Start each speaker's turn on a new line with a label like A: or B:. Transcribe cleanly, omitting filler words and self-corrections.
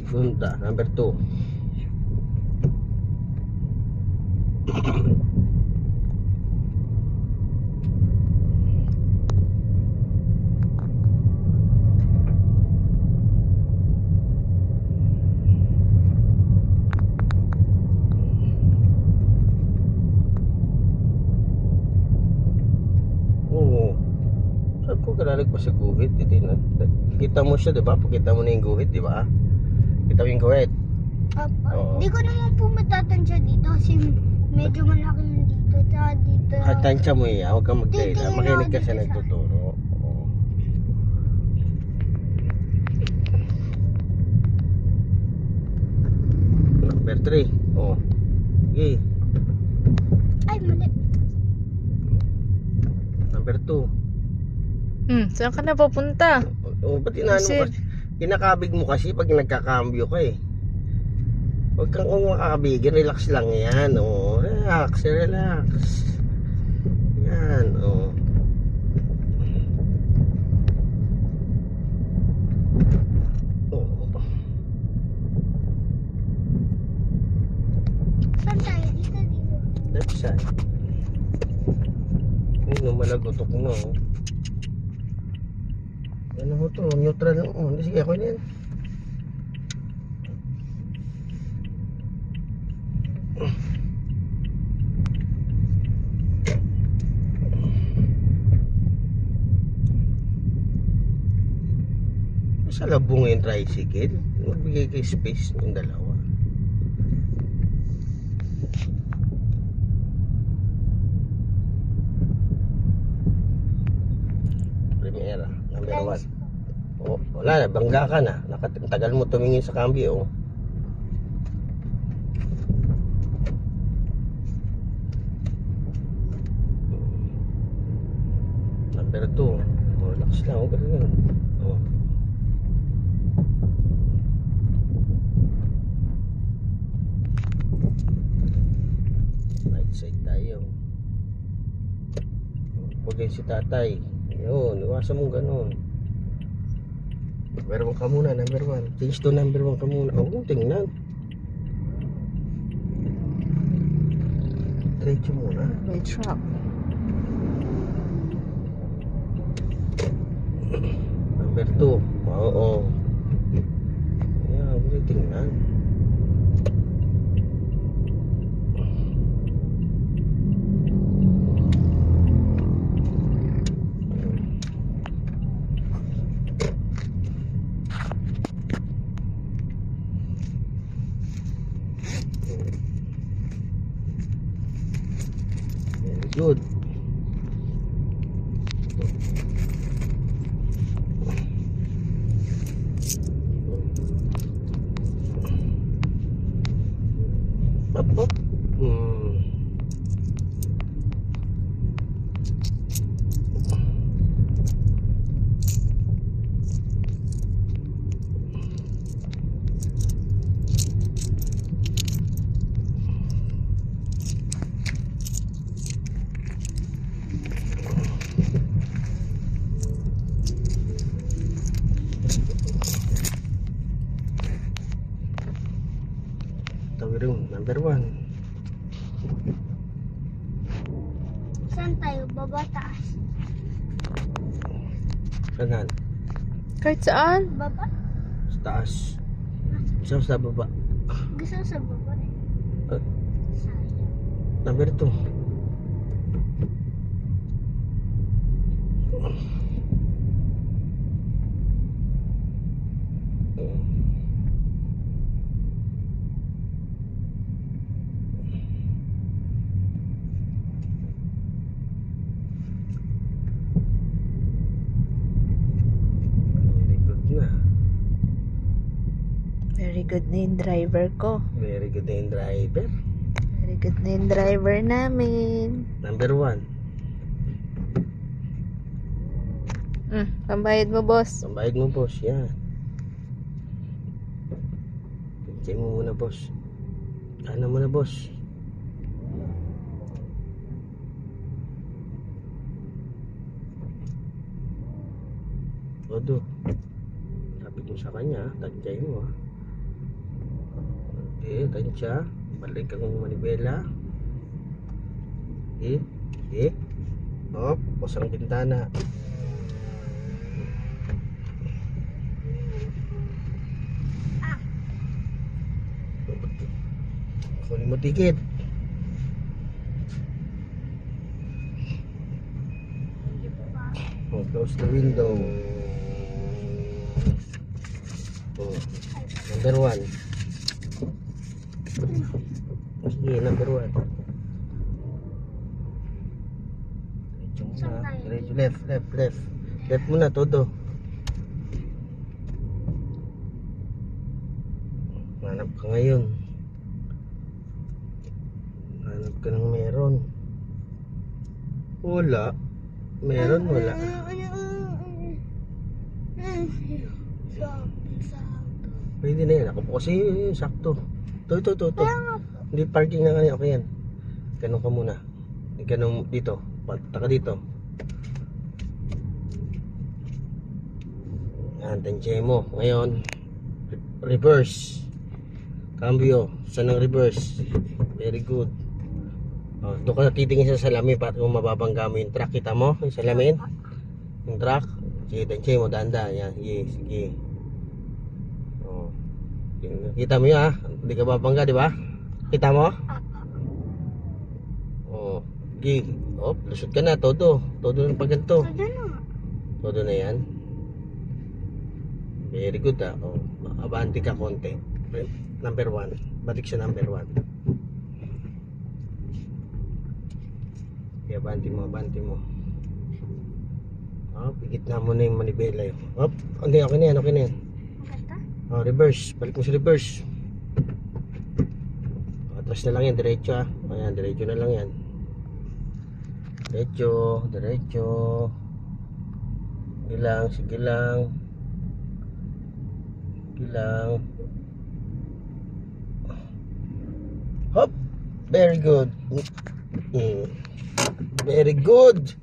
A: Punta, number 2. Oo. Saan ko kalalag pa sa guhit? Kita mo siya, diba? Pakita mo na yung guhit, diba? Kita mo yung guhit. Oo.
B: Hindi ko naman po matatansya dito kasi medyo malaki yung dito. Tsaka dito.
A: Tansya mo yan, huwag kang magdala.
B: Titingin
A: Makinig
B: ako
A: ka sa
B: dito sa-
A: nagtuturo. Oo. Number 3. Oo. Okay.
B: Ay, mali.
A: Number 2.
C: Saan ka na papunta?
A: O, ba't inaano mo kasi? Kinakabig mo kasi pag nagkakambyo ka eh. Huwag kang makakabigin, relax lang yan. O, relax, relax. Yan, o.
B: Saan tayo? Dito, dito.
A: Left side. Ayun, malagotok na o. Ano mo to? Neutral lang. Oh, sige, ako na yan. Sa labong yung tricycle, magbigay kay space ng dalawa. Primera, number 1. Oh, wala na, bangga ka na. Tagal mo tumingin sa cambio. Oh. Number 2. Oh, relax lang. Oh, ganun. Oh. Right side tayo. Huwag si tatay. Yun, iwasan mo ganun. Number 1 ka muna, number 1. Change to number 1 ka muna. Oo, tingnan. Diretso muna.
C: May truck.
A: Number 2. Oo. Ayan, huwag tingnan. Very good. Up, up. Tawirong, number 1.
B: Saan tayo? Baba, taas.
A: Kanan,
C: Kahit saan?
B: Baba?
A: sa taas. Isa sa baba.
B: Gusto ko sa baba eh.
A: Ah,
B: Sayang.
A: number 2. Very good na.
C: Very good na yung driver ko.
A: Very good na yung driver.
C: Very good na yung driver namin.
A: Number 1.
C: Pambayad mo, boss.
A: Pambayad mo, boss. Yan. Pintay mo muna, boss. Ano muna, boss? Todo. Lapit mo sa kanya. Tagyay mo, ha. Okay, tansya. Balik ang manibela. Okay. Okay. Hop, pusang bintana. Kunin mo ticket. Oh, close the window. Oh, number 1. Sige, number 1. Diretso muna. Diretso, left. Left muna, todo. Hanap ka ngayon. Hanap ka ng meron. Wala. Meron, wala. Pwede na yan. Ako po kasi sakto. Ito. Hindi parking na kanina. Okay yan. Ganun ka muna. Ganun dito. Punta ka dito. Yan, tansya mo. Ngayon, reverse. Cambio. Saan ang reverse? Very good. Oh, doon ka titingin sa salamin para kung mababangga mo yung truck. Kita mo? Yung salamin? Yung truck? Sige, tansya mo. Danda. Yan. Sige. Oh. Kita mo yun ha? Hindi ka babangga, di ba? Kita mo? Oh. Sige. Oh, lusot ka na. Todo ng paganto. Todo na yan. Very good ha. Oh. Abante ka konti. Number 1. Balik sa number 1. Abante mo. Oh, pigit na mo na yung manibela yun. Oh, okay na yan. Oh, reverse. Balik mo sa reverse. Atras na lang yan, diretso ah. Ayan, diretso na lang yan. Diretso. Sige lang. Hop. Very good. Very good.